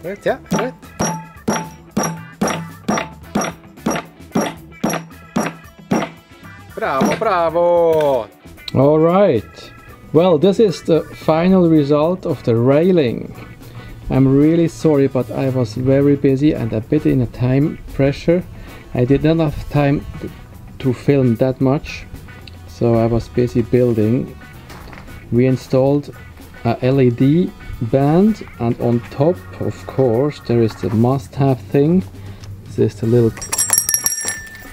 Rätt, ja, rätt. Bravo, bravo! All right. Well, this is the final result of the railing. I'm really sorry, but I was very busy and a bit in a time pressure. I did not have time to film that much, so I was busy building. We installed a LED band, and on top, of course, there is the must-have thing. This is the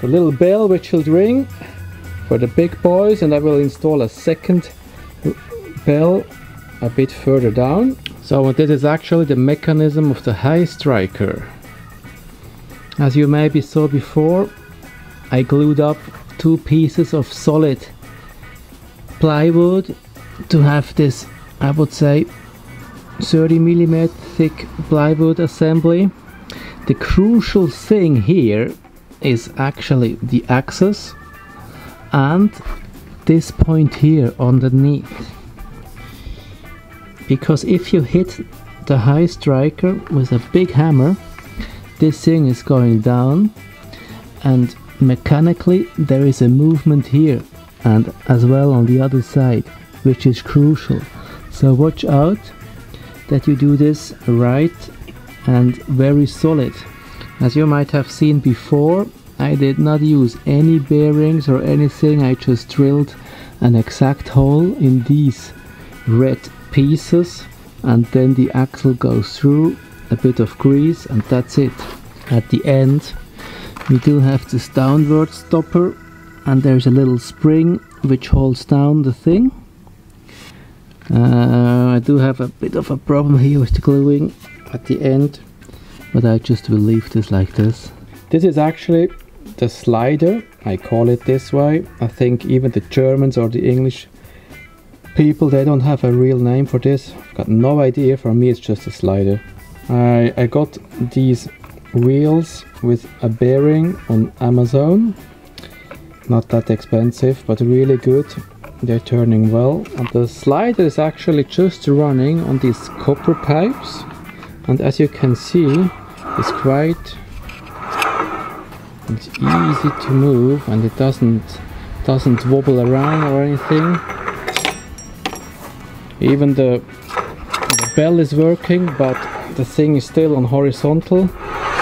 little bell which will ring for the big boys, and I will install a second bell a bit further down. So this is actually the mechanism of the high striker. As you maybe saw before, I glued up 2 pieces of solid plywood to have this, I would say, 30mm thick plywood assembly. The crucial thing here is actually the axis and this point here underneath, because if you hit the high striker with a big hammer, this thing is going down, and mechanically there is a movement here and as well on the other side, which is crucial. So watch out that you do this right and very solid. As you might have seen before, I did not use any bearings or anything. I just drilled an exact hole in these red pieces, and then the axle goes through, a bit of grease, and that's it. At the end we do have this downward stopper, and there's a little spring which holds down the thing. I do have a bit of a problem here with the gluing at the end, but I just will leave this like this. This is actually the slider, I call it this way. I think even the Germans or the English people, they don't have a real name for this. I've got no idea. For me it's just a slider. I got these wheels with a bearing on Amazon. Not that expensive, but really good. They're turning well. And the slider is actually just running on these copper pipes. And as you can see, it's easy to move, and it doesn't wobble around or anything. Even the bell is working, but the thing is still on horizontal,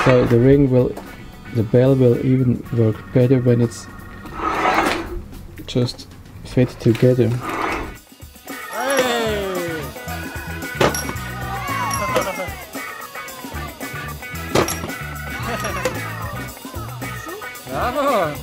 so the bell will even work better when it's just fit together. Bravo!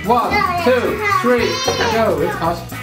One, two, three, go! It's us.